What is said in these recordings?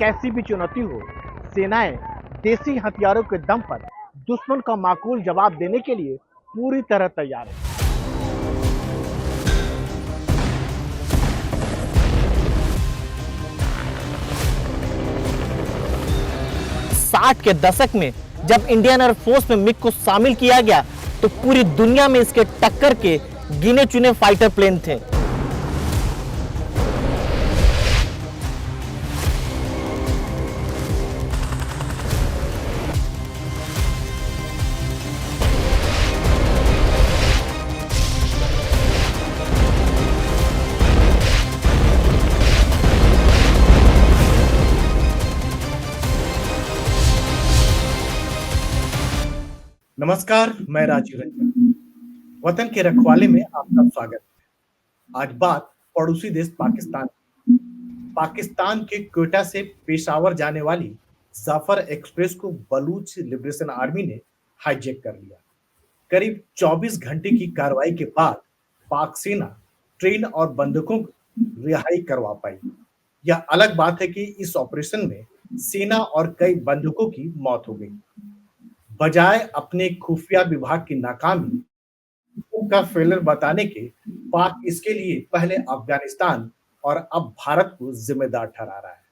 कैसी भी चुनौती हो, सेनाएं देसी हथियारों के दम पर दुश्मन का माकूल जवाब देने के लिए पूरी तरह तैयार है। 60 के दशक में जब इंडियन एयरफोर्स में मिग को शामिल किया गया तो पूरी दुनिया में इसके टक्कर के गिने चुने फाइटर प्लेन थे। नमस्कार, मैं राजीव रंजन। वतन के रखवाले में आपका स्वागत है। आज बात पड़ोसी देश पाकिस्तान के क्वेटा से पेशावर जाने वाली जाफर एक्सप्रेस को बलूच लिबरेशन आर्मी ने हाईजैक कर लिया। करीब 24 घंटे की कार्रवाई के बाद पाक सेना ट्रेन और बंदूकों को रिहाई करवा पाई। यह अलग बात है कि इस ऑपरेशन में सेना और कई बंदूकों की मौत हो गई। बजाय अपने खुफिया विभाग की नाकामी का फेलियर बताने के, पाक इसके लिए पहले अफगानिस्तान और अब भारत को जिम्मेदार ठहरा रहा है।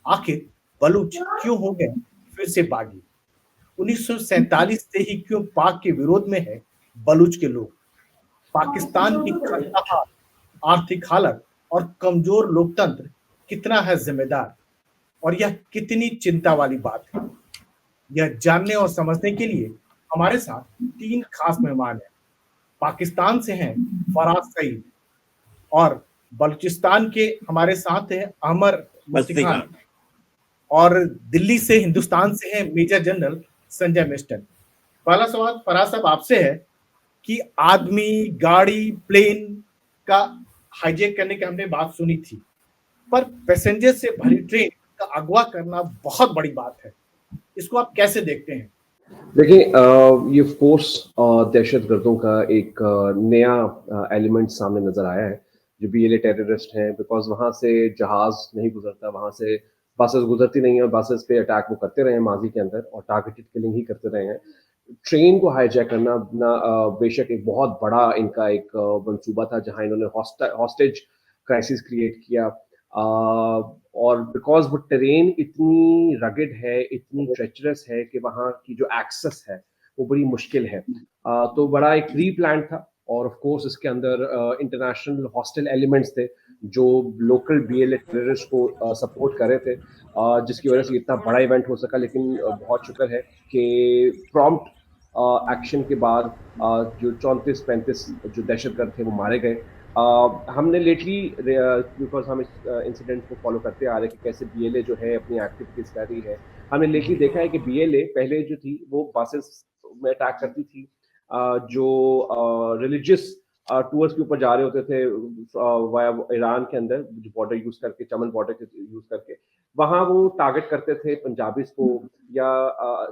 आखिर बलूच क्यों हो गए फिर से बागी? 1947 से ही क्यों पाक के विरोध में है बलूच के लोग? पाकिस्तान की खस्ता आर्थिक हालत और कमजोर लोकतंत्र कितना है जिम्मेदार, और यह कितनी चिंता वाली बात है? यह जानने और समझने के लिए हमारे साथ 3 खास मेहमान हैं। पाकिस्तान से हैं फराज सईद, और बलूचिस्तान के हमारे साथ हैं अमर मुस्तिखान, और दिल्ली से हिंदुस्तान से हैं मेजर जनरल संजय मिस्टन। पहला सवाल फराज साहब आपसे है कि आदमी, गाड़ी, प्लेन का हाईजैक करने की हमने बात सुनी थी, पर पैसेंजर से भरी ट्रेन का अगवा करना बहुत बड़ी बात है। इसको आप कैसे देखते हैं? देखिए, ये ऑफ कोर्स दहशतगर्दों का एक नया एलिमेंट सामने नजर आया है, जो बीएलए टेररिस्ट हैं, बिकॉज वहां से जहाज नहीं गुजरता, वहां से बसेस गुजरती नहीं है, और बसेस पे अटैक वो करते रहे हैं माजी के अंदर, और टारगेटेड किलिंग ही करते रहे हैं। ट्रेन को हाईजैक करना बेशक एक बहुत बड़ा इनका एक मंसूबा था, जहां इन्होंने हॉस्टेज क्राइसिस क्रिएट किया, और बिकॉज वो ट्रेन इतनी रगेड है, इतनी ट्रेचरस है कि वहाँ की जो एक्सेस है वो बड़ी मुश्किल है। तो बड़ा एक प्री प्लान था, और ऑफ कोर्स इसके अंदर इंटरनेशनल हॉस्टाइल एलिमेंट्स थे जो लोकल बीएलए टेररिस्ट को सपोर्ट कर रहे थे, जिसकी वजह से इतना बड़ा इवेंट हो सका। लेकिन बहुत शुक्र है कि प्रॉम्प्ट एक्शन के बाद जो 34-35 जो दहशतगर्द थे वो मारे गए। हमने लेटली, बिकॉज हम इस इंसिडेंट को फॉलो करते आ रहे हैं कि कैसे बीएलए जो है अपनी एक्टिविटीज कर रही है, हमने लेटली देखा है कि बीएलए पहले जो थी वो बसेस में अटैक करती थी, जो रिलीजियस टूर्स के ऊपर जा रहे होते थे वाया ईरान के अंदर, जो बॉर्डर यूज करके, चमन बॉर्डर के यूज करके, वहां वो टारगेट करते थे पंजाबीज को या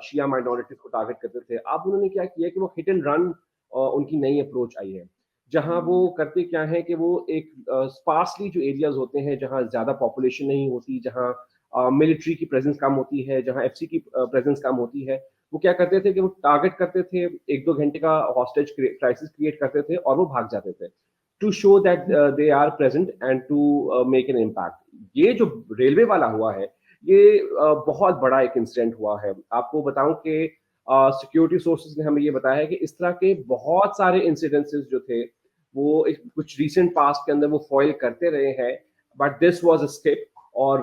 शिया माइनॉरिटीज को टारगेट करते थे। अब उन्होंने क्या किया कि वो हिट एंड रन उनकी नई अप्रोच आई है, जहां वो करते क्या है कि वो एक स्पार्सली जो एरियाज होते हैं, जहां ज्यादा पॉपुलेशन नहीं होती, जहां मिलिट्री की प्रेजेंस कम होती है, जहां एफसी की प्रेजेंस कम होती है, वो क्या करते थे कि वो टारगेट करते थे, 1-2 घंटे का हॉस्टेज क्राइसिस क्रिएट करते थे और वो भाग जाते थे, to show that they are present and to make an impact. ये जो रेलवे वाला हुआ है, ये बहुत बड़ा एक इंसिडेंट हुआ है। आपको बताऊं कि सिक्योरिटी सोर्सेज ने हमें ये बताया है कि इस तरह के बहुत सारे इंसिडेंसेस जो थे वो कुछ रिसेंट पास्ट के अंदर वो फॉइल करते रहे हैं, but this was a step. और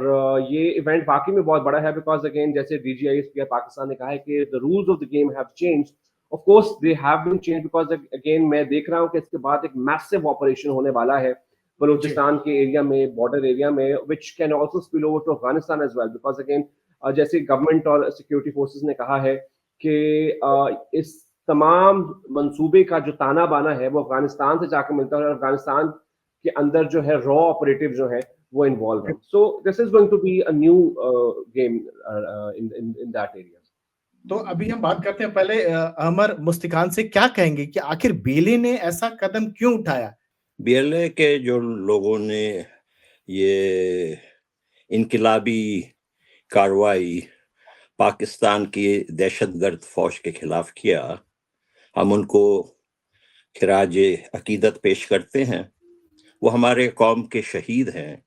ये इवेंट वाकई में बहुत बड़ा है, बिकॉज अगेन जैसे डीजीआई पाकिस्तान ने कहा है कि the rules of the game have changed. Of course they have been changed, because again मैं देख रहा हूं कि इसके बाद एक मैसिव ऑपरेशन होने वाला है बलूचिस्तान के एरिया में, बॉर्डर एरिया में, which can also spill over to Afghanistan as well, because again जैसे गवर्नमेंट और सिक्योरिटी फोर्सेस ने कहा है कि इस तमाम मंसूबे का जो ताना बाना है वो अफगानिस्तान से जाकर मिलता है, और अफगानिस्तान के अंदर जो है रॉ ऑपरेटिव जो है वो इन्वॉल्व है। So this is going to be a new game in that area. तो अभी हम बात करते हैं, पहले अमर मुस्तिखान से क्या कहेंगे कि आखिर बीएलए ने ऐसा कदम क्यों उठाया? बीएलए के जो लोगों ने ये इनकिलाबी कार्रवाई पाकिस्तान की दहशतगर्द फौज के खिलाफ किया, हम उनको खिराज अकीदत पेश करते हैं। वो हमारे कौम के शहीद हैं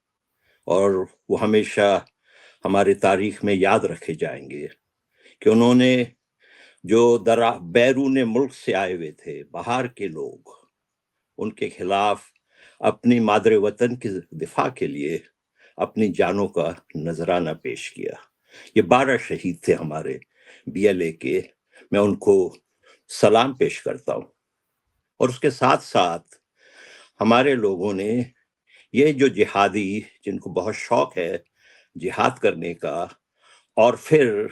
और वो हमेशा हमारी तारीख में याद रखे जाएंगे कि उन्होंने जो बैरून मुल्क से आए हुए थे, बाहर के लोग, उनके खिलाफ अपनी मादरे वतन की दिफा के लिए अपनी जानों का नजराना पेश किया। ये 12 शहीद थे हमारे बीएलए के, मैं उनको सलाम पेश करता हूँ। और उसके साथ साथ हमारे लोगों ने ये जो जिहादी, जिनको बहुत शौक है जिहाद करने का और फिर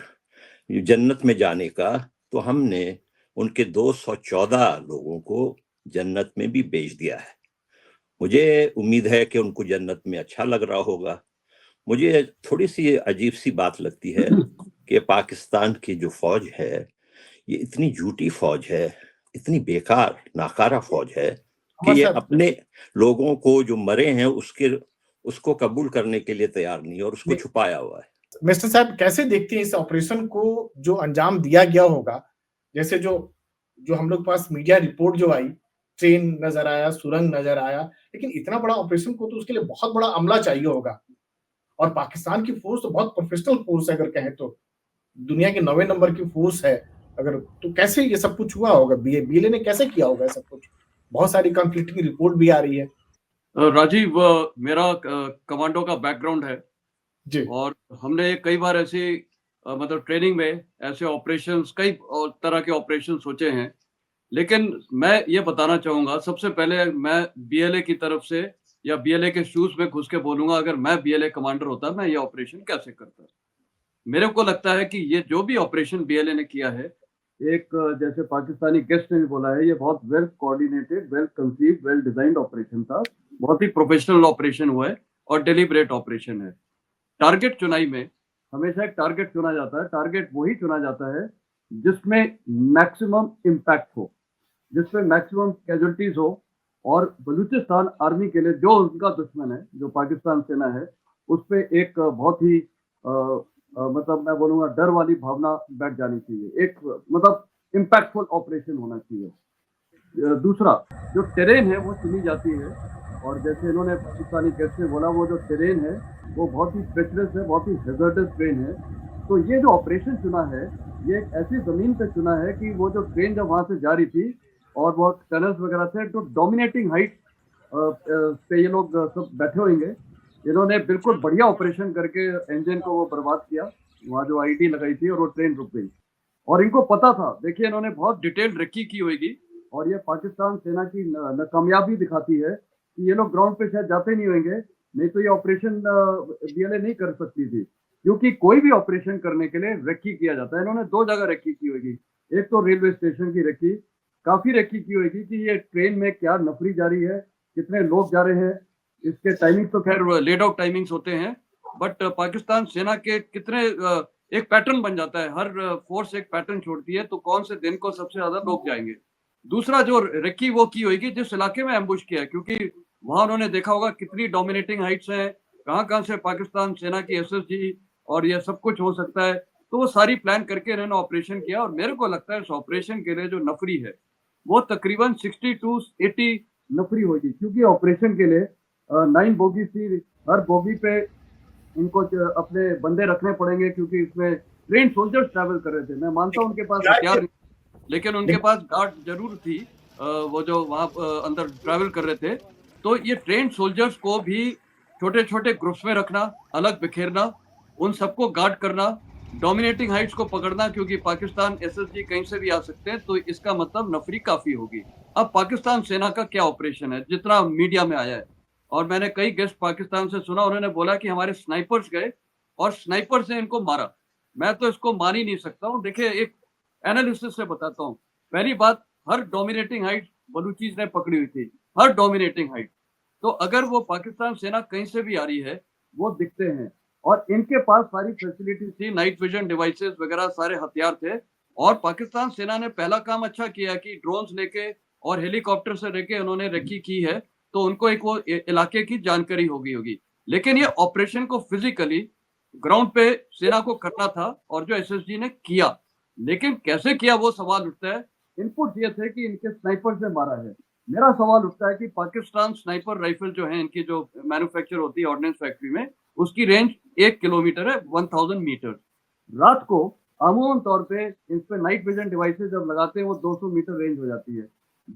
जन्नत में जाने का, तो हमने उनके 214 लोगों को जन्नत में भी भेज दिया है। मुझे उम्मीद है कि उनको जन्नत में अच्छा लग रहा होगा। मुझे थोड़ी सी अजीब सी बात लगती है कि पाकिस्तान की जो फौज है, ये इतनी झूठी फौज है, इतनी बेकार नाकारा फौज है कि ये अपने लोगों को जो मरे हैं उसको कबूल करने के लिए तैयार नहीं है और उसको छुपाया हुआ है। मिस्टर साहब, कैसे देखते हैं इस ऑपरेशन को जो अंजाम दिया गया होगा? जैसे जो हम लोग पास मीडिया रिपोर्ट जो आई, ट्रेन नजर आया, सुरंग नजर आया, लेकिन इतना बड़ा ऑपरेशन को तो उसके लिए बहुत बड़ा अमला चाहिए होगा। और पाकिस्तान की फोर्स तो बहुत प्रोफेशनल फोर्स है, अगर कहें तो दुनिया के 9वें नंबर की फोर्स है। अगर तो कैसे ये सब कुछ हुआ होगा? बीएलए ने कैसे किया होगा सब कुछ? बहुत सारी कंफ्लिक्टिंग रिपोर्ट भी आ रही है। राजीव, मेरा कमांडो का बैकग्राउंड है जी। और हमने कई बार ऐसे मतलब ट्रेनिंग में ऐसे ऑपरेशंस, कई तरह के ऑपरेशन सोचे हैं। लेकिन मैं ये बताना चाहूंगा, सबसे पहले मैं बीएलए की तरफ से या बीएलए के शूज में घुस के बोलूंगा, अगर मैं बीएलए कमांडर होता मैं ये ऑपरेशन कैसे करता। मेरे को लगता है कि ये जो भी ऑपरेशन बीएलए ने किया है, एक जैसे पाकिस्तानी गेस्ट ने भी बोला है, ये बहुत well coordinated, well conceived, well designed operation था। बहुत ही प्रोफेशनल ऑपरेशन हुआ है और डेलिब्रेट ऑपरेशन है। टारगेट चुनाई में हमेशा एक टारगेट चुना जाता है। टारगेट वही चुना जाता है जिसमें मैक्सिमम इम्पैक्ट हो, जिसमें मैक्सिमम कैजुअलिटीज हो। और बलूचिस्तान आर्मी के लिए जो उनका दुश्मन है, जो पाकिस्तान सेना है, उस पर एक बहुत ही मतलब मैं बोलूंगा डर वाली भावना बैठ जानी चाहिए। एक मतलब इम्पैक्टफुल ऑपरेशन होना चाहिए। दूसरा, जो टेरेन है वो चुनी जाती है, और जैसे इन्होंने पाकिस्तानी गेस्ट ने बोला, वो जो टेरेन है वो बहुत ही ट्रेचरस है, बहुत ही हैजर्डस ट्रेन है। तो ये जो ऑपरेशन चुना है, ये एक ऐसी जमीन पे चुना है कि वो जो ट्रेन जब वहां से जा रही थी और वो टनल्स वगैरह थे, तो डोमिनेटिंग हाइट पे ये लोग सब बैठे होंगे। इन्होंने बिल्कुल बढ़िया ऑपरेशन करके इंजन को वो बर्बाद किया, वहाँ जो आईडी लगाई थी, और वो ट्रेन रुक गई। और इनको पता था, देखिए इन्होंने बहुत डिटेल्ड रेकी की होगी, और ये पाकिस्तान सेना की नाकामयाबी दिखाती है कि ये लोग ग्राउंड पे शायद जाते नहीं होंगे, नहीं तो ये ऑपरेशन बीएलए नहीं कर सकती थी। क्योंकि कोई भी ऑपरेशन करने के लिए रेकी किया जाता है। इन्होंने 2 जगह रेकी की होगी। एक तो रेलवे स्टेशन की रेकी, काफी रेकी की होगी कि ये ट्रेन में क्या नफरी जा रही है, कितने लोग जा रहे हैं। इसके टाइमिंग तो खैर लेड आउट टाइमिंग्स होते हैं, बट पाकिस्तान सेना के कितने एक पैटर्न बन जाता है, हर फोर्स एक पैटर्न छोड़ती है, तो कौन से दिन को सबसे ज्यादा लोग जाएंगे। दूसरा जो रेकी वो की होगी जिस इलाके में एम्बुश किया है, क्योंकि वहां उन्होंने देखा होगा कितनी डोमिनेटिंग हाइट्स हैं, कहाँ से पाकिस्तान सेना की एसएसजी और ये सब कुछ हो सकता है। तो वो सारी प्लान करके इन्होंने ऑपरेशन किया। और मेरे को लगता है इस ऑपरेशन के लिए जो नफरी है वो तकरीबन 60 to 80 नफरी होगी, क्योंकि ऑपरेशन के लिए 9 बोगी थी। हर बोगी पे इनको अपने बंदे रखने पड़ेंगे, क्योंकि इसमें ट्रेन सोल्जर्स ट्रैवल कर रहे थे। मैं मानता हूँ उनके पास हथियार, लेकिन उनके पास गार्ड जरूर थी, वो जो वहां अंदर ट्रैवल कर रहे थे। तो ये ट्रेन सोल्जर्स को भी छोटे छोटे ग्रुप्स में रखना, अलग बिखेरना, उन सबको गार्ड करना, डोमिनेटिंग हाइट्स को पकड़ना, क्योंकि पाकिस्तान एसएसजी कहीं से भी आ सकते हैं। तो इसका मतलब नफरी काफी होगी। अब पाकिस्तान सेना का क्या ऑपरेशन है, जितना मीडिया में आया है, और मैंने कई गेस्ट पाकिस्तान से सुना, उन्होंने बोला कि हमारे स्नाइपर्स गए और स्नाइपर्स ने इनको मारा। मैं तो इसको मान ही नहीं सकता हूँ। देखिए, एक एनालिसिस से बताता हूँ। पहली बात, हर डोमिनेटिंग हाइट बलूचीज ने पकड़ी हुई थी, हर डोमिनेटिंग हाइट। तो अगर वो पाकिस्तान सेना कहीं से भी आ रही है, वो दिखते हैं, और इनके पास सारी फैसिलिटीज थी, नाइट विजन डिवाइसेस वगैरह, सारे हथियार थे। और पाकिस्तान सेना ने पहला काम अच्छा किया कि ड्रोन्स लेके और हेलीकॉप्टर से लेके उन्होंने रेकी की है, तो उनको एक वो इलाके की जानकारी होगी। लेकिन ये ऑपरेशन को फिजिकली ग्राउंड पे सेना को करना था और जो एसएसजी ने किया, लेकिन कैसे किया वो सवाल उठता है। इनपुट ये थे कि इनके स्नाइपर से मारा है। मेरा सवाल उठता है कि पाकिस्तान स्नाइपर राइफल जो है इनकी जो मैन्युफैक्चर होती है ऑर्डिनेंस फैक्ट्री में, उसकी रेंज 1 किलोमीटर है, 1000 मीटर। रात को अमूमन तौर पे इस पे नाइट विजन डिवाइसेस जब लगाते हैं वो 200 मीटर रेंज हो जाती है।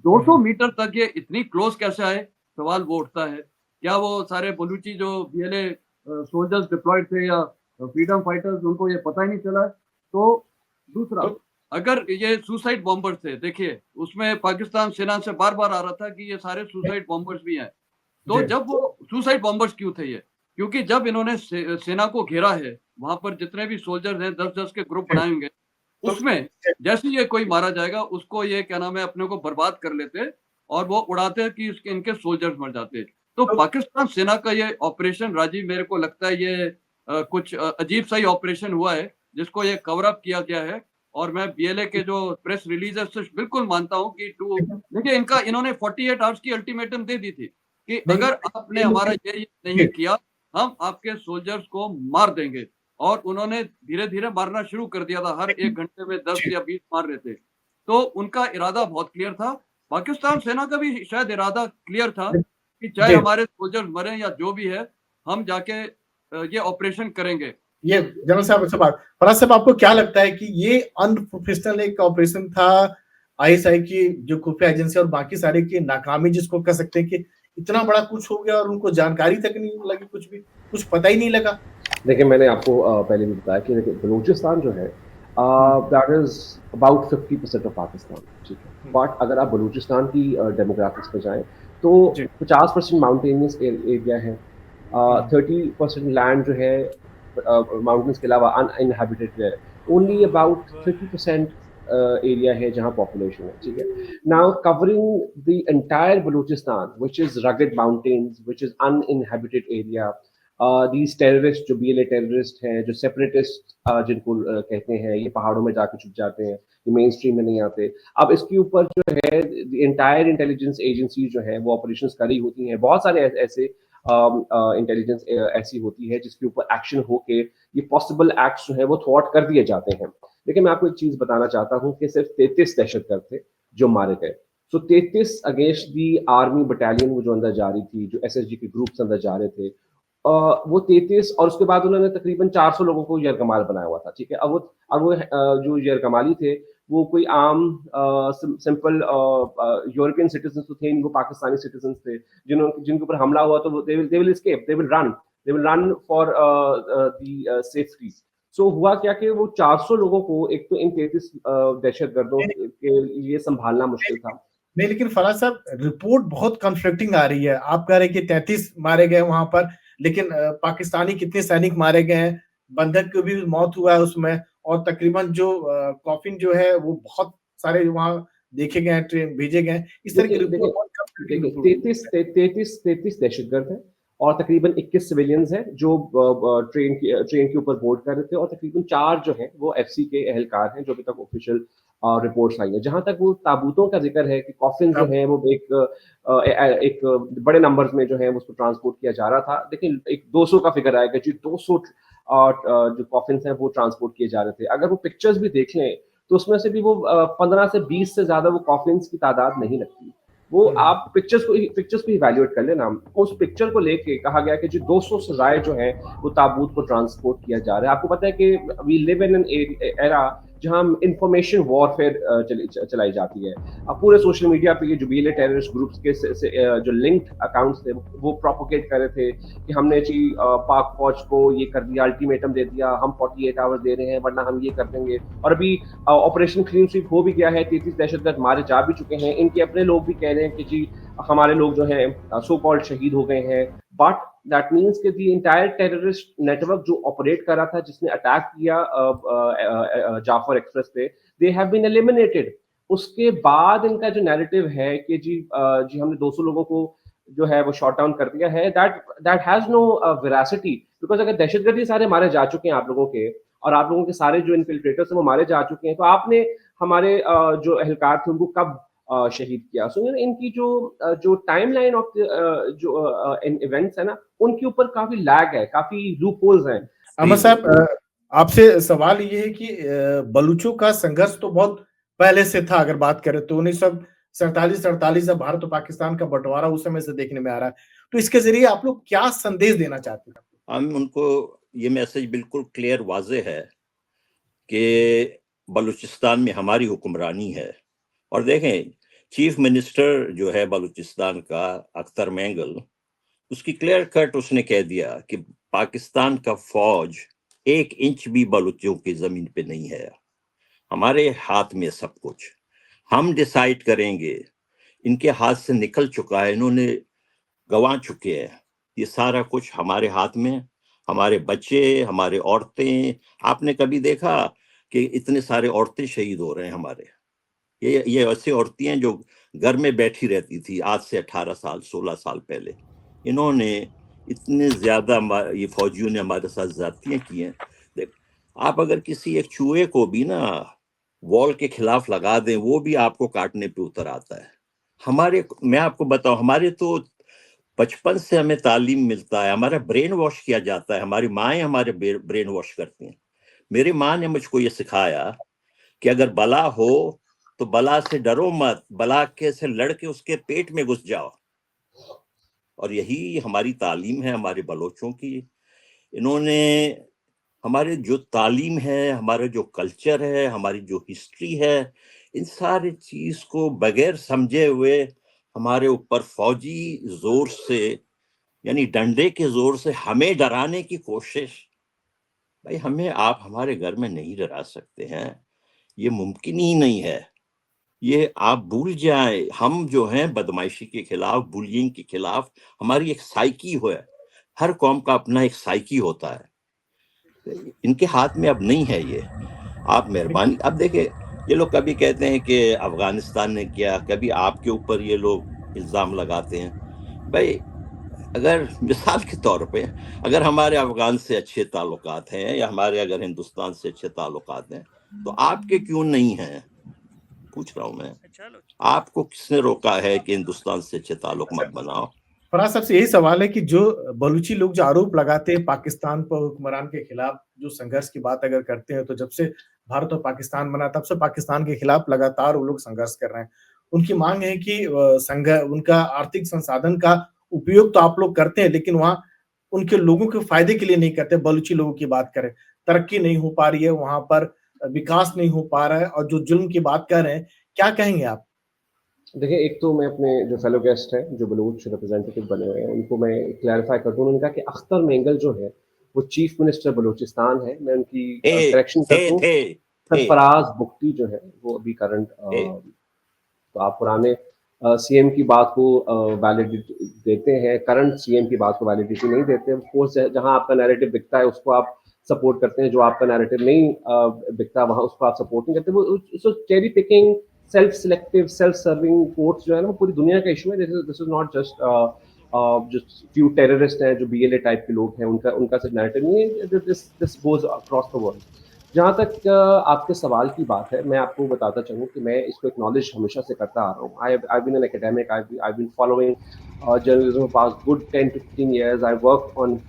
200 मीटर तक ये इतनी क्लोज कैसे आए, सवाल वो उठता है। क्या वो सारे बलूची जो बीएलए सोल्जर्स डिप्लॉयड थे या फ्रीडम फाइटर्स, उनको ये पता ही नहीं चला? तो दूसरा, अगर ये सुसाइड बॉम्बर्स थे, देखिए उसमें पाकिस्तान सेना से बार बार आ रहा था कि ये सारे सुसाइड बॉम्बर्स भी हैं। तो जब वो सुसाइड बॉम्बर्स क्यों थे ये? क्योंकि जब इन्होंने सेना को घेरा है, वहां पर जितने भी सोल्जर्स हैं 10-10 के ग्रुप बनाए होंगे, उसमें जैसे ये कोई मारा जाएगा उसको ये क्या नाम है अपने को बर्बाद कर लेते और वो उड़ाते कि इसके इनके सोल्जर्स मर जाते। तो पाकिस्तान सेना का ये ऑपरेशन राजीव, मेरे को लगता है ये कुछ अजीब सा ही ऑपरेशन हुआ है जिसको ये कवर अप किया गया है। और मैं बीएलए के जो प्रेस रिलीज है उससे बिल्कुल मानता हूं कि देखिए इन्होंने 48 आवर्स की अल्टीमेटम दे दी थी कि अगर आपने हमारा ये नहीं किया हम आपके सोल्जर्स को मार देंगे। और उन्होंने धीरे धीरे मारना शुरू कर दिया था, हर 1 घंटे में 10 या 20 मार रहे थे। तो उनका इरादा बहुत क्लियर था। पाकिस्तान सेना का भी शायद इरादा क्लियर था कि चाहे हमारे सोल्जर्स मरे या जो भी है, हम जाके ये ऑपरेशन करेंगे। ये जनरल साहब से बात, फराज साहब आपको क्या लगता है कि ये अनप्रोफेशनल एक ऑपरेशन था आईएसआई की जो खुफिया एजेंसी और बाकी सारे की नाकामी, जिसको कह सकते हैं कि इतना बड़ा कुछ हो गया और उनको जानकारी तक नहीं लगी, कुछ पता ही नहीं लगा? देखिए, मैंने आपको पहले भी बताया कि देखिए बलूचिस्तान जो है that is about 50% of Pakistan, ठीक है। बट अगर आप बलूचिस्तान की डेमोग्राफिक्स पे जाएं तो 50% माउंटेनियस एरिया है, 30% लैंड जो है माउंटेन्स के अलावा अनइनहैबिटेड है, ओनली अबाउट 30% एरिया है जहाँ पॉपुलेशन है, ठीक है। Now covering the entire Balochistan which is rugged mountains, which is uninhabited area, these terrorists जो बीएलए टेररिस्ट हैं, जो सेपरेटिस्ट जिनको कहते हैं, ये पहाड़ों में जाकर छुप जाते हैं, ये मेन स्ट्रीम में नहीं आते। अब इसके ऊपर जो है इंटायर इंटेलिजेंस एजेंसी जो है वो ऑपरेशंस करी होती हैं, बहुत सारे ऐसे इंटेलिजेंस ऐसी होती है जिसके ऊपर एक्शन होके ये पॉसिबल एक्ट्स जो है वो थॉट कर दिए जाते हैं। लेकिन मैं आपको एक चीज बताना चाहता हूँ कि सिर्फ 33 दहशतगर्द थे जो मारे गए। सो 33 अगेंस्ट दी आर्मी बटालियन वो जो अंदर जा रही थी, जो एसएसजी के ग्रुप्स अंदर जा रहे थे, वो 33, और उसके बाद उन्होंने तकरीबन 400 लोगों को यरगमाल बनाया हुआ था, ठीक है। अब वो जो यरगमाली थे वो कोई आम सिंपल यूरोपियन सिटीजन तो थे, इनको पाकिस्तानी सिटीजन थे जिनके ऊपर हमला हुआ, तो they will escape, they will run for the safety. So हुआ क्या कि वो 400 लोगों को एक तो इन 33 दहशतगर्दों के लिए संभालना मुश्किल था। नहीं, लेकिन फराज साहब रिपोर्ट बहुत कन्फ्लिक्टिंग आ रही है। आप कह रहे हैं कि 33 मारे गए वहां पर, लेकिन पाकिस्तानी कितने सैनिक मारे गए हैं, बंधक की भी मौत हुआ है उसमें, और तकरीबन जो कॉफिन जो है वो बहुत सारे वहां देखे गए हैं, ट्रेन भेजे गए हैं। इस तरह की रिपोर्ट 33 दहशतगर्द हैं और तकरीबन 21 सिविलियंस हैं जो ट्रेन के ऊपर बोर्ड कर रहे थे, और तकरीबन 4 जो हैं वो एफसी के एहलकार हैं जो अभी तक ऑफिशियल रिपोर्ट्स आई है। जहां तक वो ताबूतों का जिक्र है कि कॉफिन जो है वो एक बड़े नंबर्स में जो है उसको ट्रांसपोर्ट किया जा रहा था, लेकिन एक 200 का फिगर आएगा जी, 200 जो कॉफिन हैं वो ट्रांसपोर्ट किए जा रहे थे। अगर वो पिक्चर्स भी देख लें तो उसमें से भी वो 15 से 20 से ज्यादा वो कॉफिन की तादाद नहीं लगती। वो आप पिक्चर्स को इवैल्यूएट कर लेना। उस पिक्चर को लेके कहा गया कि जो 200 से ज्यादा जो है वो ताबूत को ट्रांसपोर्ट किया जा रहा है। आपको पता है कि we live in an era जहां इंफॉर्मेशन वॉरफेयर चलाई जाती है। अब पूरे सोशल मीडिया पे ये जो बीएलए टेररिस्ट ग्रुप्स के जो लिंक्ड अकाउंट्स थे वो प्रोपोगेट कर रहे थे कि हमने जी पाक फौज को ये कर दिया, अल्टीमेटम दे दिया, हम 48 आवर्स दे रहे हैं वरना हम ये कर देंगे। और अभी ऑपरेशन क्लीन स्वीप हो भी गया है, 33 दहशतगर्द मारे जा भी चुके हैं। इनके अपने लोग भी कह रहे हैं कि जी हमारे लोग जो हैं सो कॉल्ड शहीद हो गए हैं। बट दैट मीन्स कि दी इंटायर टेररिस्ट नेटवर्क जो ऑपरेट कर रहा था, जिसने अटैक किया जाफर एक्सप्रेस पे, दे हैव बीन एलिमिनेटेड। उसके बाद इनका जो नैरेटिव है कि जी हमने 200 लोगों को जो है वो शॉट डाउन कर दिया है, that has no veracity, because अगर दहशतगर्द ये सारे मारे जा चुके हैं आप लोगों के, और आप लोगों के सारे जो इन्फिल्ट्रेटर्स हैं वो मारे जा चुके हैं, तो आपने हमारे जो एहलकार थे उनको कब शहीद किया? सो इनकी जो टाइमलाइन ऑफ जो इवेंट्स है ना, उनके ऊपर काफी लैग है, काफी लूप होल्स हैं। अहमद साहब, आपसे सवाल ये है कि बलूचों का संघर्ष तो बहुत पहले से था। अगर बात करें तो 1947-48 जब भारत और पाकिस्तान का बंटवारा उस समय से देखने में आ रहा है, तो इसके जरिए आप लोग क्या संदेश देना चाहते हैं? हम उनको ये मैसेज बिल्कुल क्लियर वाज़ेह है कि बलूचिस्तान में हमारी हुक्मरानी है। और देखें, चीफ मिनिस्टर जो है बलूचिस्तान का, अख्तर मेंगल, उसकी क्लियर कट उसने कह दिया कि पाकिस्तान का फौज 1 इंच भी बलूचियों की जमीन पे नहीं है। हमारे हाथ में सब कुछ, हम डिसाइड करेंगे। इनके हाथ से निकल चुका है, इन्होंने गंवा चुके हैं। ये सारा कुछ हमारे हाथ में, हमारे बच्चे, हमारे औरतें। आपने कभी देखा कि इतने सारे औरतें शहीद हो रहे हैं हमारे? ये ऐसी औरतें हैं जो घर में बैठी रहती थी आज से 18 साल 16 साल पहले। इन्होंने इतने ज्यादा ये फौजियों ने हमारे साथ ज्यादतियां की हैं। देख, आप अगर किसी एक चूहे को भी ना वॉल के खिलाफ लगा दें, वो भी आपको काटने पे उतर आता है। मैं आपको बताऊं, हमारे तो बचपन से हमें तालीम मिलता है, हमारा ब्रेन वॉश किया जाता है, हमारी माएँ हमारे ब्रेन वॉश करती हैं। मेरी माँ ने मुझको ये सिखाया कि अगर बला हो तो बला से डरो मत, बला के से लड़के उसके पेट में घुस जाओ। और यही हमारी तालीम है हमारे बलोचों की। इन्होंने हमारे जो तालीम है, हमारा जो कल्चर है, हमारी जो हिस्ट्री है, इन सारी चीज को बगैर समझे हुए हमारे ऊपर फौजी जोर से, यानी डंडे के जोर से हमें डराने की कोशिश। भाई, हमें आप हमारे घर में नहीं डरा सकते हैं, ये मुमकिन ही नहीं है। ये आप भूल जाएं, हम जो हैं बदमाशी के खिलाफ, बुलिंग के खिलाफ, हमारी एक साइकी है। हर कौम का अपना एक साइकी होता है, इनके हाथ में अब नहीं है ये। आप मेहरबानी, अब देखिए, ये लोग कभी कहते हैं कि अफगानिस्तान ने किया, कभी आपके ऊपर ये लोग इल्जाम लगाते हैं। भाई, अगर मिसाल के तौर पे अगर हमारे अफगान से अच्छे ताल्लुकात हैं या हमारे अगर हिंदुस्तान से अच्छे ताल्लुकात हैं, तो आपके क्यों नहीं हैं? पूछ रहा हूं मैं, आपको किसने रोका है कि हिंदुस्तान से अच्छे ताल्लुक मत बनाओ? फराज साहब से यही सवाल है कि जो बलूची लोग जो आरोप लगाते हैं पाकिस्तान पर हुक्मरान के खिलाफ, जो संघर्ष की बात अगर करते हैं, तो जब से भारत और पाकिस्तान बना तब से पाकिस्तान के खिलाफ लगातार वो लोग संघर्ष कर रहे हैं। उनकी मांग है कि उनका आर्थिक संसाधन का उपयोग तो आप लोग करते हैं, लेकिन वहाँ उनके लोगों के फायदे के लिए नहीं करते। बलूची लोगों की बात करें, तरक्की नहीं हो पा रही है वहां पर, विकास नहीं हो पा रहा है, और जो जुल्म की बात कर रहे हैं, क्या कहेंगे आप? देखिए, एक तो मैं अपने जो फेलो गेस्ट हैं, जो बलूच रिप्रेजेंटेटिव बने हुए हैं, उनको मैं क्लैरिफाई कर दूं। उन्होंने कहा कि अख्तर मेंगल जो है वो चीफ मिनिस्टर बलूचिस्तान है। मैं उनकी करेक्शन कर दूं, सरफराज बुख्ती जो है वो अभी करंट, तो आप पुराने सीएम की बात को वैलिडिटी देते हैं, करंट सीएम की बात को वैलिडिटी नहीं देते। ऑफ कोर्स, जहां आपका नैरेटिव बिकता है उसको आप सपोर्ट करते हैं, जो आपका नैरेटिव नहीं बिकता वहां उसको आप सपोर्ट नहीं करते। वो cherry picking, self selective, self serving courts जो है ना, वो पूरी दुनिया का इशू है। This is not just few terrorist हैं जो बीएलए टाइप के लोग हैं, उनका सिर्फ नैरेटिव नहीं है। This goes across the world. जहाँ तक आपके सवाल की बात है, मैं आपको बताता चलूँ कि मैं इसको एक्नॉलेज हमेशा से करता आ रहा हूँ। I been an academic, I been following journalism for past good 10-15 years. I worked on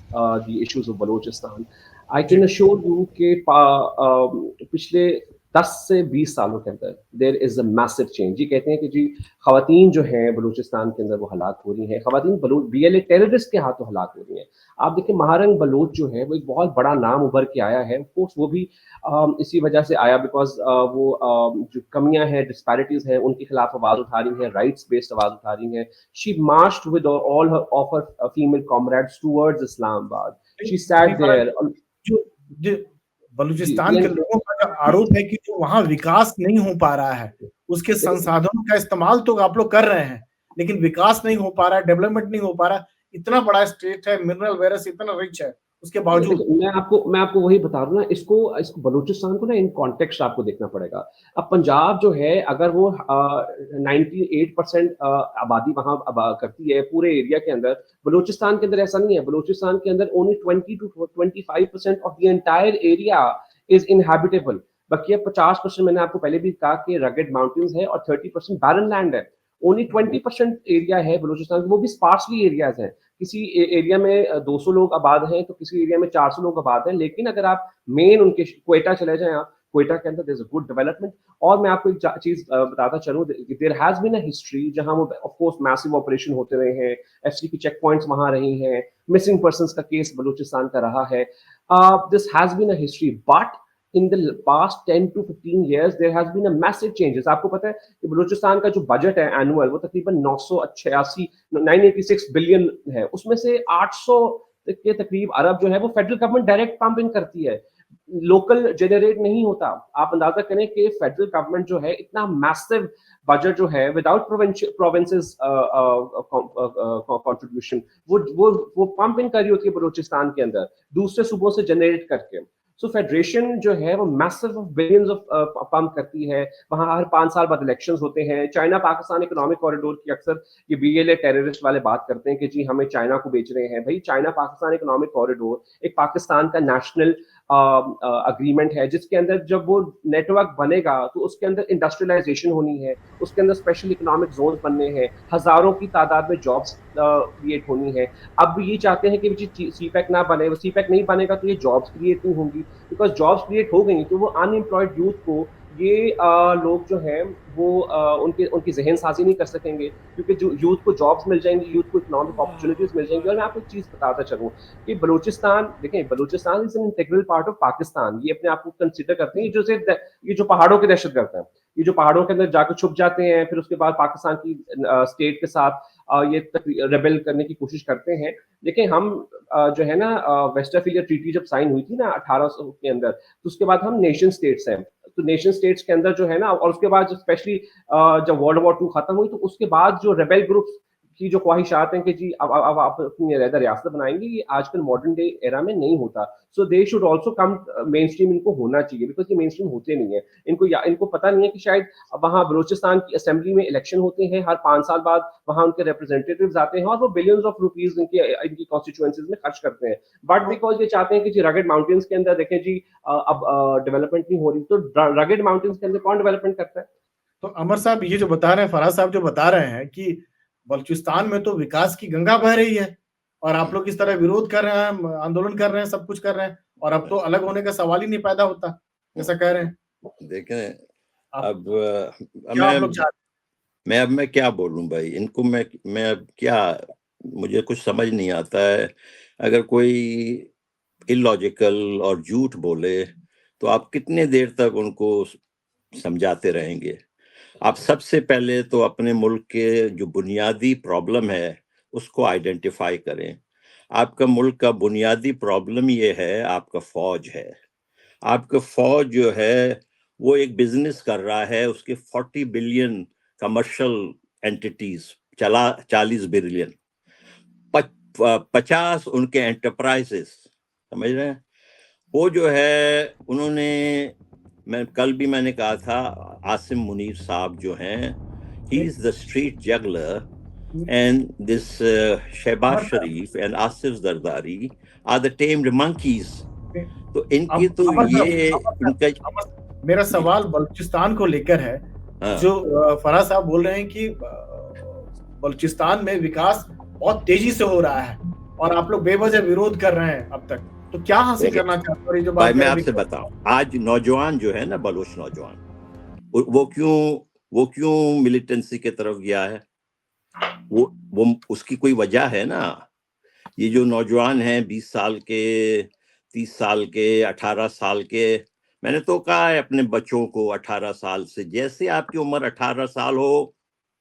the issues of Balochistan. I can assure you कि पिछले 10 से 20 सालों के अंदर there is a massive change. ये कहते हैं कि जी खवातीन जो हैं बलूचिस्तान के अंदर वो हलाक हो रही हैं, खवातीन बीएलए टेररिस्ट के हाथों हलाक हो रही हैं। आप देखिए, महारंग बलोच जो है वो एक बहुत बड़ा नाम उभर के आया है। ऑफकोर्स वो भी इसी वजह से आया बिकॉज वो जो कमियां हैं, डिस्पैरिटीज हैं, उनके खिलाफ आवाज उठा रही हैं, राइट्स बेस्ड आवाज उठा रही हैं। She marched with all of her female comrades towards Islamabad. She sat there. जो बलूचिस्तान के लोगों का जो आरोप है कि जो वहां विकास नहीं हो पा रहा है, उसके संसाधनों का इस्तेमाल तो आप लोग कर रहे हैं, लेकिन विकास नहीं हो पा रहा है, डेवलपमेंट नहीं हो पा रहा है। इतना बड़ा स्टेट है, मिनरल वेल्थ इतना रिच है, उसके बावजूद मैं आपको वही बता रहा हूँ ना, इसको बलूचिस्तान को ना इन कॉन्टेक्स्ट आपको देखना पड़ेगा। अब पंजाब जो है, अगर वो 98% आबादी वहां करती है पूरे एरिया के अंदर, बलूचिस्तान के अंदर ऐसा नहीं है। बलूचिस्तान के अंदर only 20 to 25% of the entire area is inhabitable. बाकी 50% मैंने आपको पहले भी कहा कि रगेड माउंटेन्स है और 30% बैरन लैंड है। ओनली 20% एरिया है बलूचिस्तान, वो भी स्पार्सली एरियाज हैं। किसी एरिया में 200 लोग आबाद हैं तो किसी एरिया में 400 लोग आबाद हैं, लेकिन अगर आप मेन उनके क्वेटा चले जाएं, आप क्वेटा के अंदर there is a good development. और मैं आपको एक चीज बताता चलूं, there has been a history जहां वो ऑफ कोर्स मैसिव ऑपरेशन होते रहे हैं, एफसी की चेक पॉइंट्स वहां रही हैं, मिसिंग पर्संस का केस बलूचिस्तान का रहा है। This has been a history, but in the past 10 to 15 years there has been a massive changes। आपको पता है कि बलूचिस्तान का जो बजट है एनुअल वो तकरीबन 986 बिलियन है, उसमें से 800 के तकरीब अरब जो है वो federal government direct pump in करती है, लोकल जनरेट नहीं होता। आप अंदाजा करें कि फेडरल गवर्नमेंट जो है इतना मैसिव बजट जो है विदाउट प्रोविंसेस कंट्रीब्यूशन वो पंप इन करी होती है बलूचिस्तान के अंदर दूसरे सूबों से जनरेट करके। सो फेडरेशन जो है वो मैसिव बिलियंस ऑफ पंप करती है, वहां हर 5 साल बाद इलेक्शंस होते हैं। चाइना पाकिस्तान इकोनॉमिक कॉरिडोर की अक्सर ये बीएलए टेररिस्ट वाले बात करते हैं कि जी हमें चाइना को बेच रहे हैं। भाई चाइना पाकिस्तान इकोनॉमिक कॉरिडोर एक पाकिस्तान का नेशनल अग्रीमेंट है जिसके अंदर जब वो नेटवर्क बनेगा तो उसके अंदर इंडस्ट्रियलाइजेशन होनी है, उसके अंदर स्पेशल इकोनॉमिक जोन बनने हैं, हजारों की तादाद में जॉब्स क्रिएट होनी है। अब ये चाहते हैं कि सीपैक ना बने, वो सीपैक नहीं बनेगा तो ये जॉब्स क्रिएट नहीं होंगी, बिकॉज जॉब्स क्रिएट हो गई तो वो अनएम्प्लॉयड यूथ को ये लोग जो हैं वो उनकी जहन साजी नहीं कर सकेंगे, क्योंकि जो यूथ को जॉब्स मिल जाएंगी, यूथ को इकोनॉमिक अपॉर्चुनिटीज मिल जाएंगी। और मैं आपको एक चीज बताता चलूँ कि बलूचिस्तान, देखें Balochistan is an integral part of Pakistan, ये अपने आप को कंसिडर करते हैं। ये जो पहाड़ों के दहशतगर्द हैं, ये जो पहाड़ों के अंदर जाकर छुप जाते हैं, फिर उसके बाद पाकिस्तान की स्टेट के साथ ये रेबेल करने की कोशिश करते हैं। देखिए हम जो है ना वेस्टरफीलिया ट्रीटी जब साइन हुई थी ना 1800 के अंदर, तो उसके बाद हम नेशन स्टेट्स हैं, तो नेशन स्टेट्स के अंदर जो है ना, और उसके बाद स्पेशली जब वर्ल्ड वॉर 2 खत्म हुई तो उसके बाद जो रेबेल ग्रुप्स की जो ख्वाहिशात हैं कि जी अब आप अपनी अलग रियासत बनाएंगे, ये आजकल मॉडर्न डे एरा में नहीं होता। So they should also come main stream, इनको होना चाहिए, बिकॉज ये मेन स्ट्रीम होते नहीं है। इनको पता नहीं है कि शायद वहाँ बलूचिस्तान की असेंबली में इलेक्शन होते हैं, हर 5 साल बाद वहाँ उनके रिप्रेजेंटेटिव्स आते हैं और वो बिलियंस ऑफ रुपीज इनकी कॉन्स्टिट्यूएंसीज में खर्च करते हैं, बट बिकॉज ये चाहते हैं कि जी रगेड माउंटेन्स के अंदर देखें जी अब डेवलपमेंट नहीं हो रही, तो रगेड माउंटेन्स के अंदर कौन डेवलपमेंट करता है? तो अमर साहब ये जो बता रहे हैं, फराज साहब जो बता रहे हैं कि बलूचिस्तान में तो विकास की गंगा बह रही है और आप लोग इस तरह विरोध कर रहे हैं, आंदोलन कर रहे हैं, सब कुछ कर रहे हैं, और अब तो अलग होने का सवाल ही नहीं पैदा होता, ऐसा कह रहे हैं। देखें अब अब मैं क्या बोलूं भाई इनको, मैं अब क्या, मुझे कुछ समझ नहीं आता है। अगर कोई इलॉजिकल और झूठ बोले तो आप कितने देर तक उनको समझाते रहेंगे? आप सबसे पहले तो अपने मुल्क के जो बुनियादी प्रॉब्लम है उसको आइडेंटिफाई करें। आपका मुल्क का बुनियादी प्रॉब्लम ये है, आपका फौज है। आपका फौज जो है वो एक बिजनेस कर रहा है, उसके 40 बिलियन कमर्शियल एंटिटीज चला, 40 बिलियन 50 उनके एंटरप्राइजेस, समझ रहे हैं? वो जो है उन्होंने, मैंने कहा था, आसिम मुनीर साहब जो हैं, he is the street juggler, and this Shahbaz Sharif and Asif Zardari are the tamed monkeys. तो इनकी तो ये इनका, मेरा सवाल बलूचिस्तान को लेकर है। जो फराज साहब बोल रहे हैं कि बलूचिस्तान में विकास बहुत तेजी से हो रहा है और आप लोग बेवजह विरोध कर रहे हैं अब तक, तो क्या हासिल करना चाहते हैं? जो बात मैं आपसे बताऊं, आज नौजवान जो है ना, बलूच नौजवान, वो क्यों मिलिटेंसी के तरफ गया है? वो उसकी कोई वजह है ना। ये जो नौजवान हैं 20 साल के, 30 साल के, 18 साल के, मैंने तो कहा है अपने बच्चों को 18 साल से, जैसे आपकी उम्र 18 साल हो,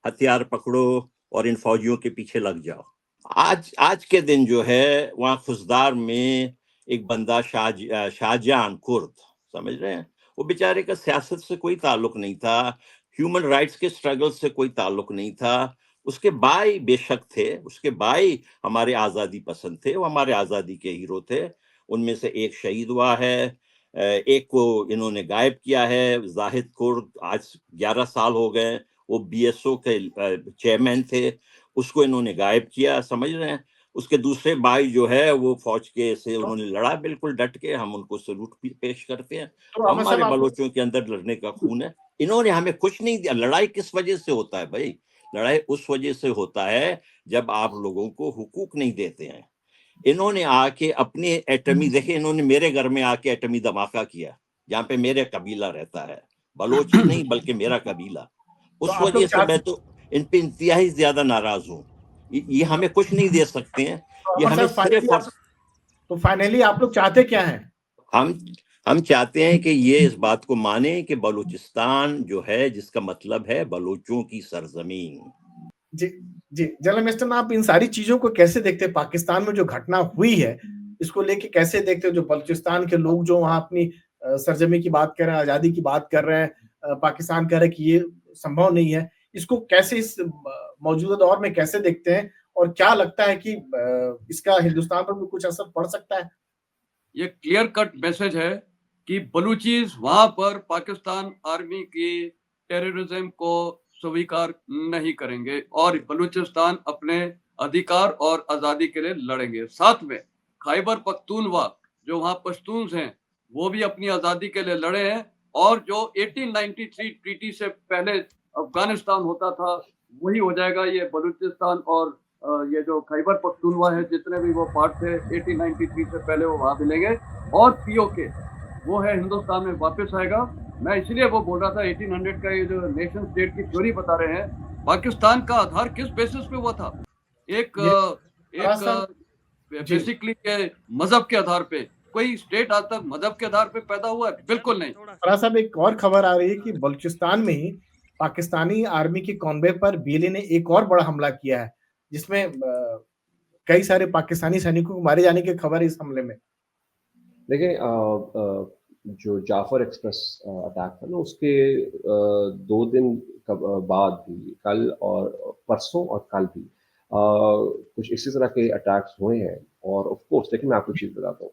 हथियार पकड़ो और इन फौजियों के पीछे लग जाओ। आज के दिन जो है वहाँ खुशदार में एक बंदा शाहजहान कुर्द, समझ रहे हैं, वो बेचारे का सियासत से कोई ताल्लुक नहीं था, ह्यूमन राइट्स के स्ट्रगल से कोई ताल्लुक नहीं था। उसके भाई बेशक थे, उसके भाई हमारे आज़ादी पसंद थे, वो हमारे आज़ादी के हीरो थे। उनमें से एक शहीद हुआ है, एक को इन्होंने गायब किया है, जाहिद कुर्द, आज 11 साल हो गए, वो बीएसओ के चेयरमैन थे, उसको इन्होंने गायब किया, समझ रहे हैं। उसके दूसरे भाई जो है वो फौज के से उन्होंने लड़ा बिल्कुल डट के, हम उनको सलूट पेश करते हैं। तो हमारे बलोचों के अंदर लड़ने का खून है, इन्होंने हमें कुछ नहीं दिया। लड़ाई किस वजह से होता है भाई? लड़ाई उस वजह से होता है जब आप लोगों को हुकूक नहीं देते हैं। इन्होंने आके अपने एटमी, देखिए इन्होंने मेरे घर में आके एटमी धमाका किया, जहाँ पे मेरे कबीला रहता है, बलोची नहीं बल्कि मेरा कबीला। उस आप लोग वजह से मैं चाहते तो इन पे इंतहाई ज्यादा नाराज हूँ। ये हमें कुछ नहीं दे सकते हैं, ये अमर हमें साहब, सिर्फ और तो फाइनली आप लोग चाहते क्या हैं? हम चाहते हैं कि ये इस बात को माने कि बलूचिस्तान जो है, जिसका मतलब है बलूचों की सरजमीन। जी जी, जनरल मिस्टर, आप इन सारी चीजों को कैसे देखते हैं? पाकिस्तान में जो घटना हुई है, इसको लेके कैसे देखते हो? जो बलूचिस्तान के लोग जो वहां अपनी सरजमी की बात कर रहे हैं, आजादी की बात कर रहे हैं, पाकिस्तान कह रहे हैं कि ये संभव नहीं है, इसको कैसे इस मौजूदा दौर में कैसे देखते हैं? और क्या लगता है कि इसका हिंदुस्तान पर भी कुछ असर पड़ सकता है? ये क्लियर कट मैसेज है कि बलूचीज वहां पर पाकिस्तान आर्मी की टेररिज्म को स्वीकार नहीं करेंगे और बलूचिस्तान अपने अधिकार और आजादी के लिए लड़ेंगे। साथ में खैबर पख्तूनवा जो वहां पश्तून्स हैं वो भी अपनी आजादी के लिए लड़े हैं और जो 1893 ट्रीटी से पहले अफगानिस्तान होता था वही हो जाएगा। ये बलूचिस्तान और ये जो खैबर पख्तूनवा है जितने भी वो पार्ट थे 1893 से पहले वो वहां मिलेंगे और पीओके वो है हिंदुस्तान में वापस आएगा। मैं इसलिए वो बोल रहा था 1800 का ये जो नेशन स्टेट की थ्योरी बता रहे हैं, पाकिस्तान का आधार किस बेसिस पे हुआ था? एक बेसिकली मजहब के आधार पे। कोई स्टेट आज तक मजहब के आधार पे पैदा हुआ है? बिल्कुल नहीं। फराज साहब, एक और खबर आ रही है कि बलूचिस्तान में ही पाकिस्तानी आर्मी के कॉन्वे पर बीएलए ने एक और बड़ा हमला किया है, जिसमें कई सारे पाकिस्तानी सैनिकों को मारे जाने की खबर है इस हमले में। देखिए, जो जाफर एक्सप्रेस अटैक था ना, उसके 2 दिन बाद भी, कल और परसों और कल भी कुछ इसी तरह के अटैक्स हुए हैं। और ऑफ कोर्स देखिए, मैं आपको चीज बताता हूँ,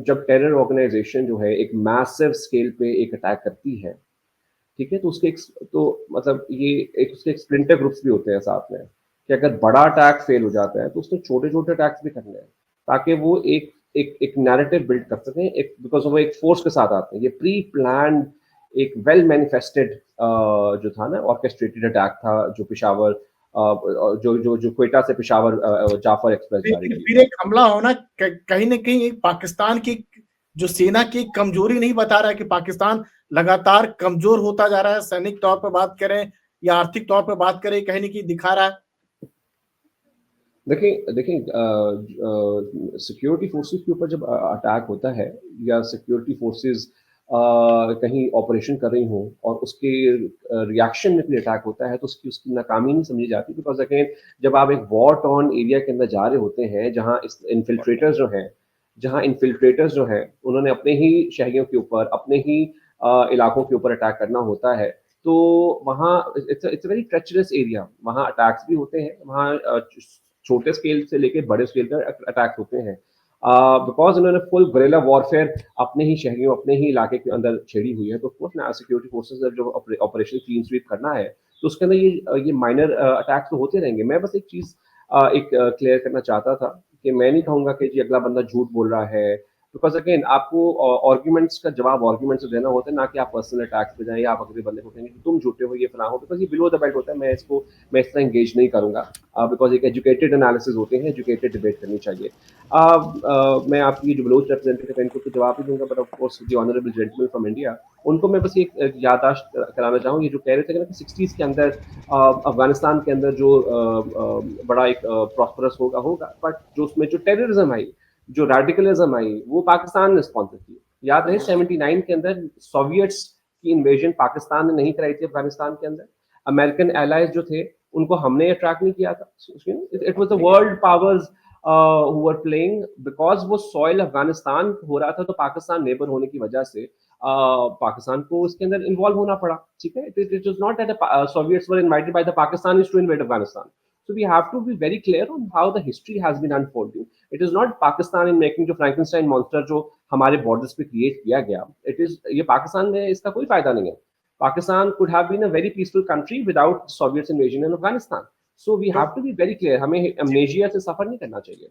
जब टेरर ऑर्गेनाइजेशन जो है एक मैसिव स्केल पे एक अटैक करती है, ठीक है, तो उसके मतलब ये उसके स्प्लिंटर ग्रुप्स भी होते हैं साथ में, कि अगर बड़ा अटैक फेल हो जाता है तो उसमें छोटे छोटे अटैक्स भी करने हैं, ताकि वो एक नैरेटिव बिल्ड कर सकें, बिकॉज वो एक फोर्स के साथ आते हैं। ये प्री प्लान्ड, एक वेल मैनिफेस्टेड जो था ना, ऑर्केस्ट्रेटेड अटैक था, जो पेशावर जो क्वेटा से पेशावर जाफर एक्सप्रेस जारी की। फिर एक हमला होना कहीं ना कहीं पाकिस्तान की जो सेना की कमजोरी नहीं बता रहा है कि पाकिस्तान लगातार कमजोर होता जा रहा है, सैनिक तौर पर बात करें या आर्थिक तौर पर बात करें, कहीं ना कहीं दिखा रहा है। देखिए, सिक्योरिटी फोर्सेस के ऊपर जब अटैक होता है या सिक्योरिटी फोर्सेस कहीं ऑपरेशन कर रही हों और उसके रिएक्शन में कोई अटैक होता है, तो उसकी नाकामी नहीं समझी जाती। बिकॉज अगेन, जब आप एक वॉर टॉर्न एरिया के अंदर जा रहे होते हैं, जहाँ इन्फिल्ट्रेटर्स जो हैं उन्होंने अपने ही शहरियों के ऊपर, अपने ही इलाकों के ऊपर अटैक करना होता है, तो वहाँ इट्स वेरी ट्रेचरस एरिया। वहाँ अटैक्स भी होते हैं, वहाँ छोटे स्केल से लेके बड़े स्केल पर अटैक होते हैं, बिकॉज उन्होंने फुल गुरिल्ला वॉरफेयर अपने ही शहरियों, अपने ही इलाके के अंदर छेड़ी हुई है। तो ऑफकोर्स ना, सिक्योरिटी फोर्सेस जो ऑपरेशन क्लीन स्वीप करना है, तो उसके अंदर ये माइनर अटैक्स तो होते रहेंगे। मैं बस एक चीज क्लियर करना चाहता था कि मैं नहीं कहूंगा कि जी अगला बंदा झूठ बोल रहा है, बिकॉज अगेन आपको आर्ग्यूमेंट्स का जवाब आर्ग्यूमेंट से देना होता है, ना कि आप पर्सनल अटैक्स पे जाएं या आप अगले बंदे को कहेंगे कि तुम झूठे हो, ये फलां हो, बिकॉज ये बिलो द बेल्ट होता है। मैं इस तरह एंगेज नहीं करूंगा, बिकॉज एक एजुकेटेड एनालिसिस होते हैं, एजुकेटेड डिबेट करनी चाहिए। मैं आपकी जो बलोच रिप्रेजेंटेटिव है, इनको तो जवाब ही दूंगा, but of course the honourable gentleman from India, उनको मैं बस एक याददाश्त कराना चाहूँ। ये जो कह रहे थे कि 60s के अंदर अफगानिस्तान के अंदर जो बड़ा एक प्रॉस्परस होगा, बट जो उसमें जो टेररिज्म आई, जो रेडिकलिज्म आई, वो पाकिस्तान ने स्पॉन्सर की। याद रहे 79 के अंदर सोवियट्स की इन्वेजन पाकिस्तान ने नहीं कराई थी अफगानिस्तान के अंदर। अमेरिकन एलाइज जो थे उनको हमने अट्रैक्ट नहीं किया था। It was the world powers who were playing, because वो सॉइल अफगानिस्तान हो रहा था, तो पाकिस्तान नेबर होने की वजह से पाकिस्तान को उसके अंदर इन्वॉल्व होना पड़ा। ठीक है, it was not that Soviets were invited by the Pakistanis to invade Afghanistan. So we have to be very clear on how the history has been unfolding. It is not Pakistan in making जो Frankenstein monster जो हमारे borders पे create किया गया। It is, ये पाकिस्तान में इसका कोई फायदा नहीं है। Pakistan could have been a very peaceful country without Soviets invasion in Afghanistan. So we have to be very clear, हमें amnesia से सफर नहीं करना चाहिए।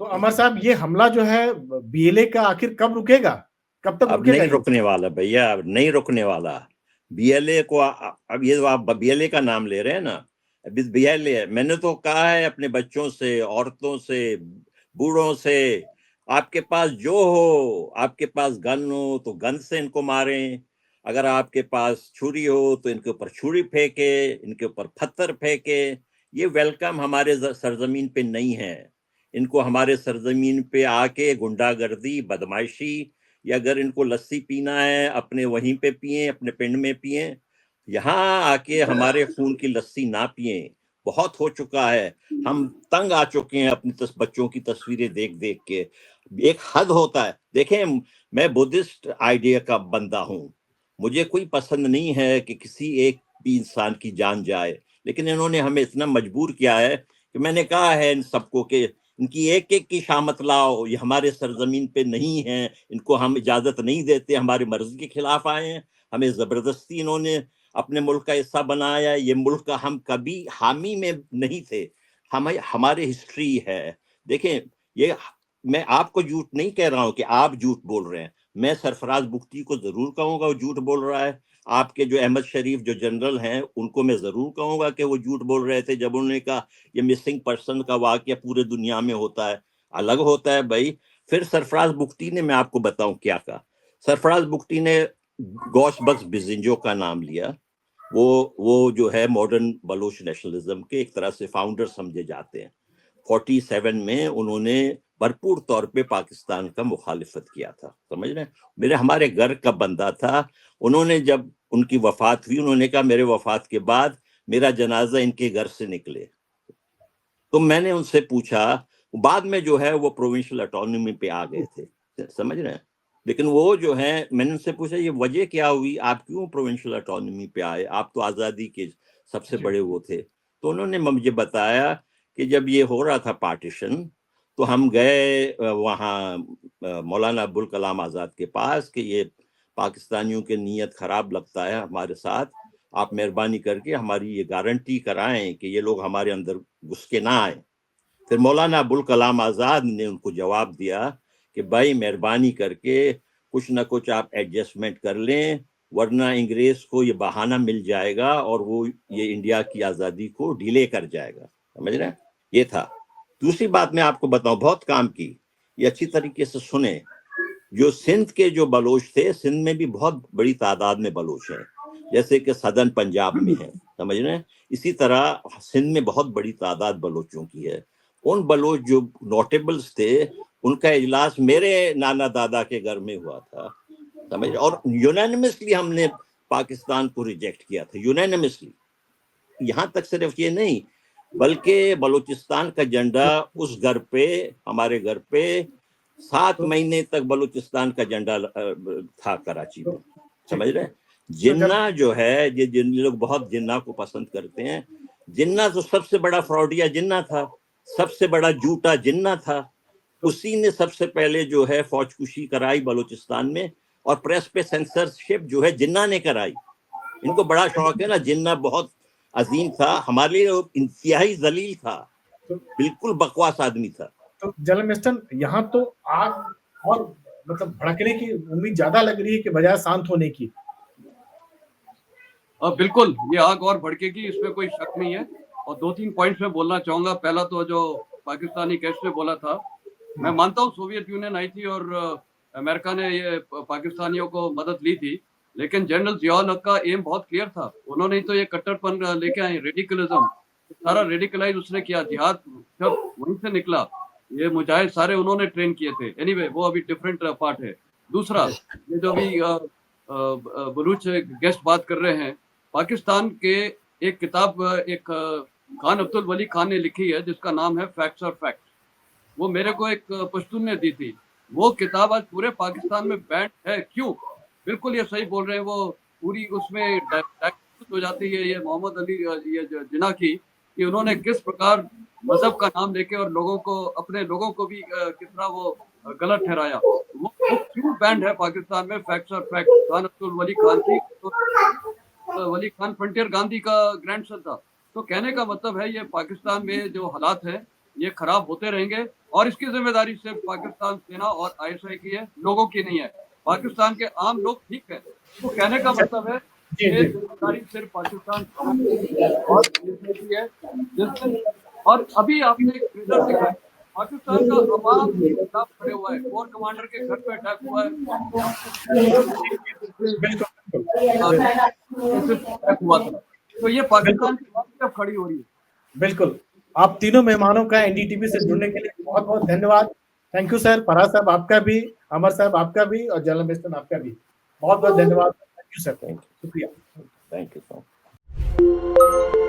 तो अमर साहब, ये हमला जो है बीएलए का आखिर कब रुकेगा, कब तक अब रुकेगा? नहीं रुकने वाला भैया, अब नहीं रुकने वाला। बीएलए को अब ये आप बीएलए का नाम ले रहे हैं ना, अभी बीएलए मैंने तो कहा है अपने बच्चों से, औरतों से, बूढ़ों से, आपके पास जो हो, आपके पास गन हो तो गन से इनको मारें, अगर आपके पास छुरी हो तो इनके ऊपर छुरी फेंके, इनके ऊपर पत्थर फेंके। ये वेलकम हमारे सरजमीन पे नहीं है। इनको हमारे सरजमीन पे आके गुंडागर्दी, बदमाशी, या अगर इनको लस्सी पीना है अपने वहीं पे पिए, अपने पिंड में पिए, यहाँ आके हमारे खून की लस्सी ना पिए। बहुत हो चुका है, हम तंग आ चुके हैं अपनी बच्चों की तस्वीरें देख देख के। एक हद होता है। देखें, मैं बुद्धिस्ट आइडिया का बंदा हूँ, मुझे कोई पसंद नहीं है कि किसी एक भी इंसान की जान जाए, लेकिन इन्होंने हमें इतना मजबूर किया है कि मैंने कहा है इन सबको कि इनकी एक एक की शामत लाओ, ये हमारे सरजमीन पे नहीं है, इनको हम इजाजत नहीं देते, हमारी मर्जी के खिलाफ आए हैं, हमें जबरदस्ती इन्होंने अपने मुल्क का हिस्सा बनाया। ये मुल्क का हम कभी हामी में नहीं थे, हमारे हिस्ट्री है। देखें, ये मैं आपको झूठ नहीं कह रहा हूं कि आप झूठ बोल रहे हैं, मैं सरफराज बुख्ती को जरूर कहूंगा वो झूठ बोल रहा है। आपके जो अहमद शरीफ जो जनरल हैं उनको मैं जरूर कहूंगा कि वो झूठ बोल रहे थे जब उन्होंने कहा ये मिसिंग पर्सन का वाकया पूरे दुनिया में होता है, अलग होता है भाई। फिर सरफराज बुख्ती ने, मैं आपको बताऊं क्या कहा, सरफराज बुख्ती ने गौस बख्श बिजिंजो का नाम लिया। वो जो है मॉडर्न बलोच नेशनलिज्म के एक तरह से फाउंडर समझे जाते हैं। 47 में उन्होंने भरपूर तौर पे पाकिस्तान का मुखालिफत किया था, समझ रहे हैं। हमारे घर का बंदा था। उन्होंने जब उनकी वफात हुई, उन्होंने कहा मेरे वफात के बाद मेरा जनाजा इनके घर से निकले। तो मैंने उनसे पूछा, बाद में जो है वो प्रोविंशियल ऑटोनॉमी पे आ गए थे, समझ रहे हैं, लेकिन वो जो है, मैंने उनसे पूछा ये वजह क्या हुई, आप क्यों प्रोविंशियल ऑटोनॉमी पे आए, आप तो आज़ादी के सबसे बड़े वो थे। तो उन्होंने मुझे बताया कि जब ये हो रहा था पार्टीशन, तो हम गए वहाँ मौलाना अबुल कलाम आज़ाद के पास कि ये पाकिस्तानियों की नीयत खराब लगता है हमारे साथ, आप मेहरबानी करके हमारी ये गारंटी कराएं कि ये लोग हमारे अंदर घुस के ना आए। फिर मौलाना अबुल कलाम आज़ाद ने उनको जवाब दिया कि भाई मेहरबानी करके कुछ ना कुछ आप एडजस्टमेंट कर लें, वरना अंग्रेज को ये बहाना मिल जाएगा और वो ये इंडिया की आज़ादी को डिले कर जाएगा, समझ रहे हैं। ये था। दूसरी बात मैं आपको बताऊं, बहुत काम की, ये अच्छी तरीके से सुने, जो सिंध के जो बलोच थे, सिंध में भी बहुत बड़ी तादाद में बलोच हैं, जैसे कि सदर्न पंजाब में है, समझ रहे हैं। इसी तरह सिंध में बहुत बड़ी तादाद बलोचों की है। उन बलोच जो नोटेबल्स थे, उनका इजलास मेरे नाना दादा के घर में हुआ था, समझ, और यूनानिमसली हमने पाकिस्तान को रिजेक्ट किया था, यूनानिमसली। यहाँ तक सिर्फ ये नहीं, बल्कि बलूचिस्तान का झंडा उस घर पे, हमारे घर पे 7 महीने तक बलूचिस्तान का झंडा था कराची में, समझ रहे हैं। जिन्ना जो है, ये जिन लोग बहुत जिन्ना को पसंद करते हैं, जिन्ना तो सबसे बड़ा फ्रॉडिया जिन्ना था, सबसे बड़ा झूठा जिन्ना था। उसी ने सबसे पहले जो है फौजकुशी कराई बलूचिस्तान में, और प्रेस पे सेंसरशिप जो है जिन्ना ने कराई। इनको बड़ा शौक है ना, जिन्ना बहुत अजीम था, हमारे लिए इंतहाई जलील था, बिल्कुल बकवास आदमी था। तो जनरल मिस्टन, यहाँ तो आग और मतलब भड़कने की उम्मीद ज्यादा लग रही है कि बजाय शांत होने की। बिल्कुल, ये आग और भड़केगी, इसमें कोई शक नहीं है। और 2-3 पॉइंट्स में बोलना चाहूंगा। पहला तो जो पाकिस्तानी गेस्ट ने बोला था, मैं मानता हूँ सोवियत यूनियन आई थी और अमेरिका ने ये पाकिस्तानियों को मदद ली थी, लेकिन जनरल जियाउल हक का एम बहुत क्लियर था। उन्होंने ही तो ये कट्टरपन लेके आए, रेडिकलिज्म, सारा रेडिकलाइज उसने किया। जिहाद जब वहीं से निकला, ये मुजाहिद सारे उन्होंने ट्रेन किए थे। एनीवे, वो अभी डिफरेंट पार्ट है। दूसरा, ये जो भी बलूच गेस्ट बात कर रहे हैं, पाकिस्तान के एक किताब एक खान अब्दुल वली खान ने लिखी है जिसका नाम है फैक्ट्स और फैक्ट्स। वो मेरे को एक पश्तून ने दी थी। वो किताब आज पूरे पाकिस्तान में बैंड है। क्यों? बिल्कुल ये सही बोल रहे हैं, वो पूरी उसमें हो जाती है ये मोहम्मद अली ये जिन्ना की, कि उन्होंने किस प्रकार मजहब का नाम लेके और लोगों को, अपने लोगों को भी किस तरह वो गलत ठहराया। वो क्यों बैंड है पाकिस्तान में फैक्ट्स और फैक्ट्स? खान अब्दुल वली खान की, तो वली खान फ्रंटियर गांधी का ग्रैंडसन था। तो कहने का मतलब है, ये पाकिस्तान में जो हालात हैं ये खराब होते रहेंगे, और इसकी जिम्मेदारी सिर्फ पाकिस्तान सेना और ISI की है, लोगों की नहीं है। पाकिस्तान के आम लोग ठीक है। तो कहने का मतलब है जी, ये जी। जिम्मेदारी सिर्फ पाकिस्तान और की है जिसमें, और अभी आपने एक ट्रेलर देखा है, पाकिस्तान का अवाम खिलाफ खड़े हुआ है, कोर कमांडर के घर पे अटैक हुआ है, बिल्कुल, अटैक हुआ था, तो ये पाकिस्तान की बात तरफ खड़ी हो रही है। बिल्कुल। आप तीनों मेहमानों का एनडीटीवी से जुड़ने के लिए बहुत बहुत धन्यवाद। Thank you sir. फराज साहब आपका भी, अमर साहब आपका भी, और जनरल मिस्टर आपका भी बहुत बहुत धन्यवाद। थैंक यू सर, थैंक शुक्रिया। You so much.